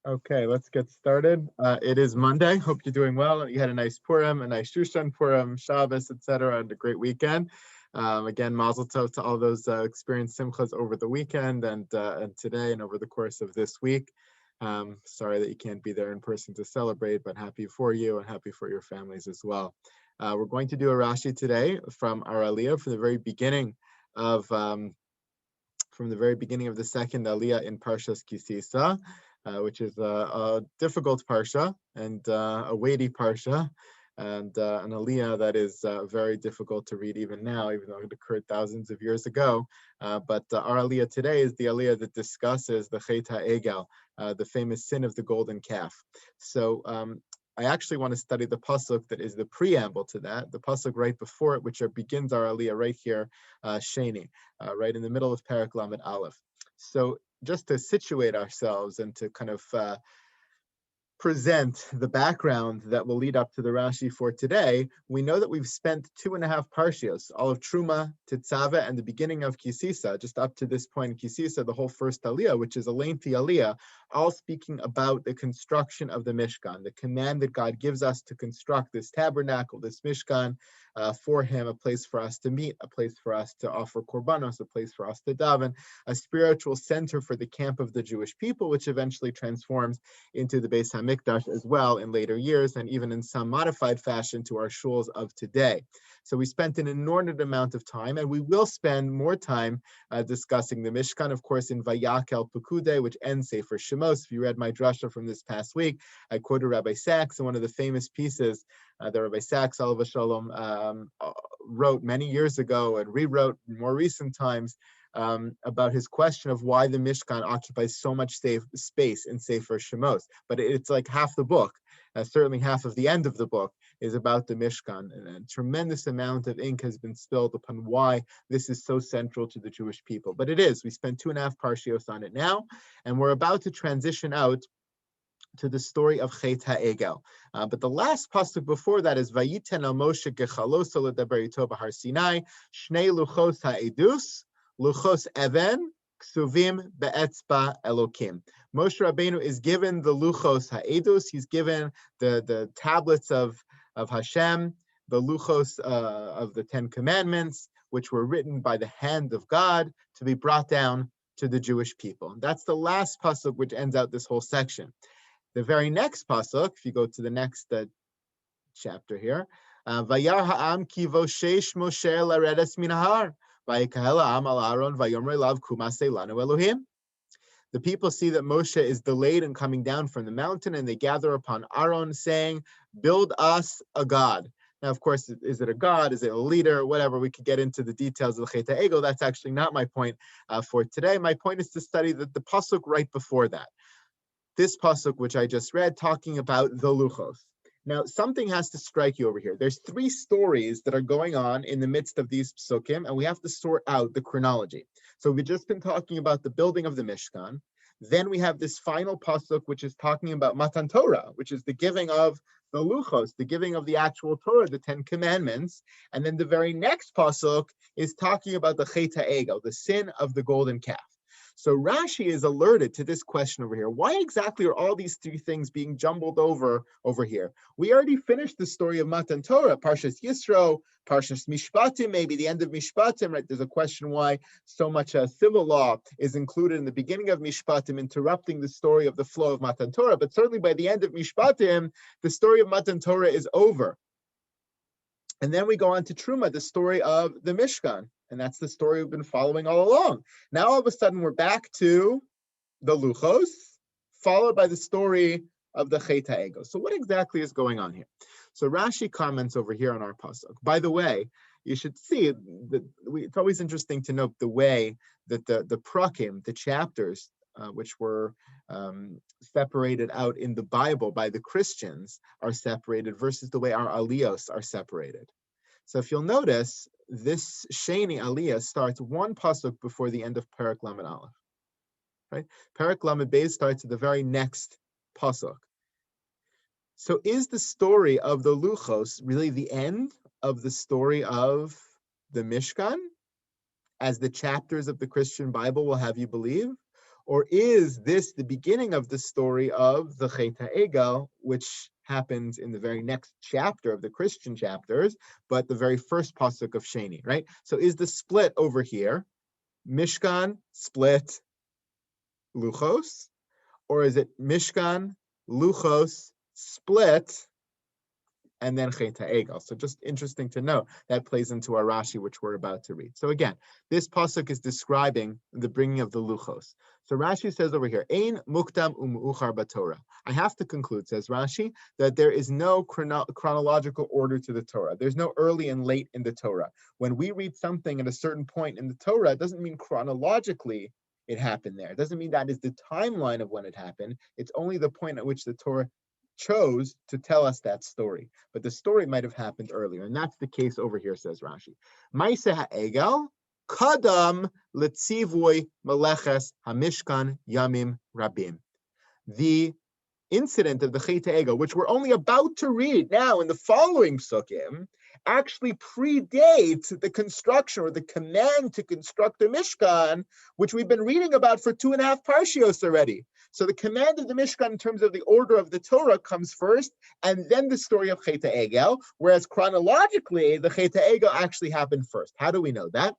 Okay, let's get started. It is Monday. Hope you're doing well. You had a nice Purim, a nice Shushan Purim, Shabbos, etc., and a great weekend. Again, Mazel Tov to all those experienced simchas over the weekend and today and over the course of this week. Sorry that you can't be there in person to celebrate, but happy for you and happy for your families as well. We're going to do a Rashi today from our Aliyah from the very beginning of the second Aliyah in Parshas Kisisa. Which is a difficult parsha and a weighty parsha, and an aliyah that is very difficult to read even now, even though it occurred thousands of years ago. But our aliyah today is the aliyah that discusses the Chet HaEgel, the famous sin of the golden calf. So I actually want to study the pasuk that is the preamble to that, the pasuk right before it, which begins our aliyah right here, Sheni, right in the middle of Perek Lamed Aleph. So just to situate ourselves and to kind of present the background that will lead up to the Rashi for today, we know that we've spent 2.5 parshios, all of Truma, Tetzaveh, and the beginning of Kisisa, just up to this point in Kisisa, the whole first Aliyah, which is a lengthy Aliyah, all speaking about the construction of the Mishkan, the command that God gives us to construct this tabernacle, this Mishkan, for him, a place for us to meet, a place for us to offer korbanos, a place for us to daven, a spiritual center for the camp of the Jewish people, which eventually transforms into the Beis HaMikdash as well in later years, and even in some modified fashion to our shuls of today. So we spent an inordinate amount of time, and we will spend more time discussing the Mishkan, of course, in Vayakel Pekudei, which ends Sefer Shemos. If you read my drasha from this past week, I quoted Rabbi Sachs in one of the famous pieces that Rabbi Sachs, Alav Shalom, wrote many years ago and rewrote in more recent times about his question of why the Mishkan occupies so much space in Sefer Shemos. But it's like half the book, certainly half of the end of the book, is about the Mishkan. And a tremendous amount of ink has been spilled upon why this is so central to the Jewish people. But it is. We spent 2.5 parshios on it now, and we're about to transition out to the story of Chet HaEgel. But the last pasuk before that is Vayiten al Moshe gechaloso ledaber ito b'har Sinai, shnei luchos ha'edus, luchos even, ksuvim be'etzba Elokim. Moshe Rabbeinu is given the luchos ha'edus, he's given the tablets of Hashem, the luchos of the 10 Commandments, which were written by the hand of God to be brought down to the Jewish people. That's the last pasuk which ends out this whole section. The very next pasuk, if you go to the next chapter here, Vayar ha'am ki voshesh Moshe laredes min ha'ar, vayikahel ha'am al Aaron vayomer elav kumase lanu Elohim. The people see that Moshe is delayed in coming down from the mountain, and they gather upon Aaron, saying, "Build us a god." Now, of course, is it a god? Is it a leader? Whatever. We could get into the details of the Chet HaEgel. That's actually not my point for today. My point is to study the pasuk right before that. This pasuk, which I just read, talking about the luchos. Now, something has to strike you over here. There's 3 stories that are going on in the midst of these psukim, and we have to sort out the chronology. So we've just been talking about the building of the Mishkan. Then we have this final pasuk, which is talking about Matan Torah, which is the giving of the luchos, the giving of the actual Torah, the 10 Commandments. And then the very next pasuk is talking about the Chet HaEgel, the sin of the golden calf. So Rashi is alerted to this question over here. Why exactly are all these 3 things being jumbled over here? We already finished the story of Matan Torah, Parshas Yisro, Parshas Mishpatim, maybe the end of Mishpatim, right? There's a question why so much civil law is included in the beginning of Mishpatim, interrupting the story of the flow of Matan Torah. But certainly by the end of Mishpatim, the story of Matan Torah is over. And then we go on to Truma, the story of the Mishkan. And that's the story we've been following all along. Now, all of a sudden, we're back to the Luchos, followed by the story of the Chet HaEgel. So what exactly is going on here? So Rashi comments over here on our pasuk. By the way, you should see that it's always interesting to note the way that the prakim, the chapters, which were separated out in the Bible by the Christians, are separated versus the way our aliyos are separated. So if you'll notice, this Sheni Aliyah starts 1 pasuk before the end of Perek Lamed Aleph. Right? Perek Lamed Beis starts at the very next pasuk. So is the story of the Luchos really the end of the story of the Mishkan? as the chapters of the Christian Bible will have you believe? Or is this the beginning of the story of the Chet HaEgel, which happens in the very next chapter of the Christian chapters, but the very first pasuk of Sheni, right? So is the split over here, Mishkan, split, Luchos? Or is it Mishkan, Luchos, split, and then Chet HaEgel? So just interesting to know that plays into our Rashi, which we're about to read. So again, this pasuk is describing the bringing of the Luchos. So Rashi says over here, Ein muktam u'mu'uchar b'Torah. I have to conclude, says Rashi, that there is no chronological order to the Torah. There's no early and late in the Torah. When we read something at a certain point in the Torah, it doesn't mean chronologically it happened there. It doesn't mean that is the timeline of when it happened. It's only the point at which the Torah chose to tell us that story. But the story might have happened earlier. And that's the case over here, says Rashi. Maise ha'egel kadam letzivui meleches hamishkan yamim rabim. The incident of the Chet HaEgel, which we're only about to read now in the following psukim, actually predates the construction or the command to construct the Mishkan, which we've been reading about for 2.5 parshios already. So the command of the Mishkan in terms of the order of the Torah comes first, and then the story of Chet HaEgel, whereas chronologically, the Chet HaEgel actually happened first. How do we know that?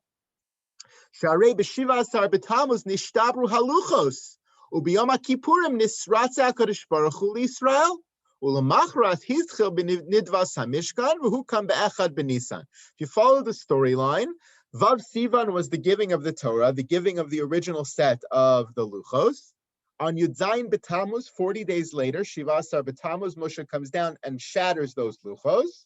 Sharei b'shiva asar b'tamuz nishtabru haluchos. Ubiyom HaKippurim nisratza HaKadosh Baruch Hu l'Yisrael, u'lemachras hizchil b'nidvas HaMishkan, v'hu kam be'echad b'Nisan. If you follow the storyline, Vav Sivan was the giving of the Torah, the giving of the original set of the Luchos. On Yud Zayin B'Tammuz, 40 days later, Shiva Asar B'Tammuz, Moshe comes down and shatters those Luchos.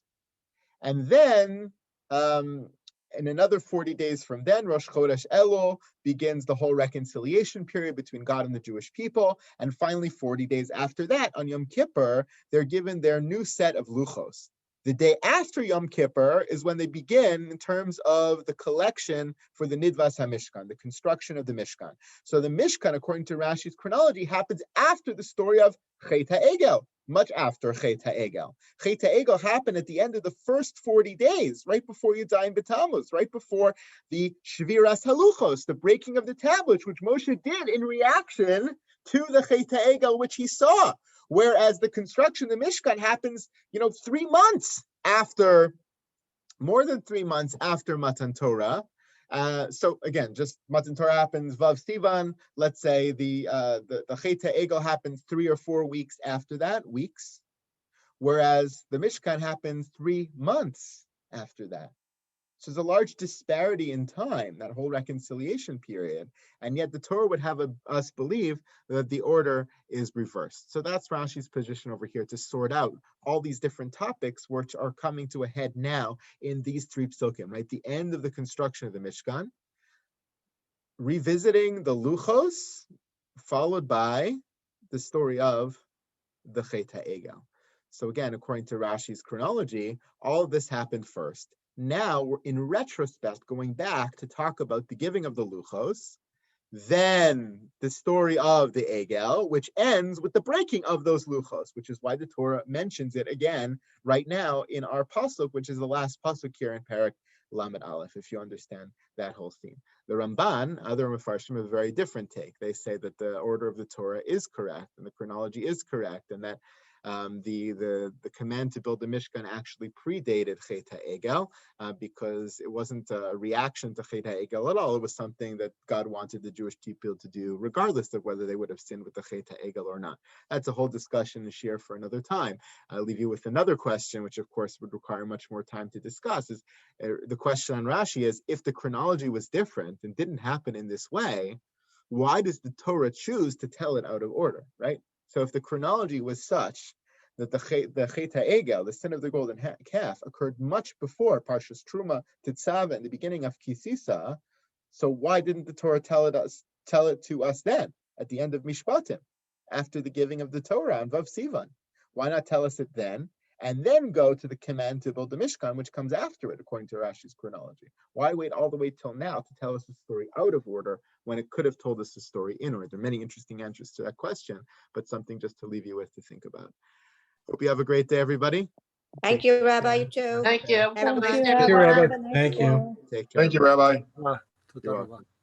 And then, in another 40 days from then, Rosh Chodesh Elul begins the whole reconciliation period between God and the Jewish people. And finally, 40 days after that, on Yom Kippur, they're given their new set of Luchos. The day after Yom Kippur is when they begin in terms of the collection for the Nidvas HaMishkan, the construction of the Mishkan. So the Mishkan, according to Rashi's chronology, happens after the story of Chet HaEgel, much after Chet HaEgel. Chet HaEgel happened at the end of the first 40 days, right before Yud Zayin B'Tammuz, right before the Shviras Haluchos, the breaking of the tablets, which Moshe did in reaction to the Chet HaEgel, which he saw. Whereas the construction of the Mishkan happens, 3 months after, more than 3 months after Matan Torah. So again, just Matan Torah happens Vav Sivan. Let's say the Chet HaEgel happens 3 or 4 weeks after that, weeks. Whereas the Mishkan happens 3 months after that. So there's a large disparity in time, that whole reconciliation period, and yet the Torah would have us believe that the order is reversed. So that's Rashi's position over here, to sort out all these different topics which are coming to a head now in these 3 psukim, right? The end of the construction of the Mishkan, revisiting the Luchos, followed by the story of the Chet HaEgel. So again, according to Rashi's chronology, all of this happened first. Now we're in retrospect going back to talk about the giving of the Luchos, then the story of the Egel, which ends with the breaking of those Luchos, which is why the Torah mentions it again right now in our pasuk, which is the last pasuk here in Perek Lamed Aleph, if you understand that whole theme. The Ramban, other Mefarshim, have a very different take. They say that the order of the Torah is correct and the chronology is correct, and that the command to build the Mishkan actually predated Chet HaEgel because it wasn't a reaction to Chet HaEgel at all. It was something that God wanted the Jewish people to do, regardless of whether they would have sinned with the Chet HaEgel or not. That's a whole discussion and share for another time. I'll leave you with another question, which of course would require much more time to discuss. Is the question on Rashi is, if the chronology was different and didn't happen in this way, why does the Torah choose to tell it out of order, right? So if the chronology was such that the Chet HaEgel, the sin of the golden calf, occurred much before Parshas Truma, Tetzaveh, and the beginning of Kisisa, so why didn't the Torah tell it to us then, at the end of Mishpatim, after the giving of the Torah on Vav Sivan? Why not tell us it then, and then go to the command to build the Mishkan, which comes after it, according to Rashi's chronology? Why wait all the way till now to tell us the story out of order when it could have told us the story in order? There are many interesting answers to that question, but something just to leave you with to think about. Hope you have a great day, everybody. Thank you, Rabbi. You too. Thank you. Have a nice day. Thank you, Rabbi. Thank you. Take care. Thank you, Rabbi. You're welcome.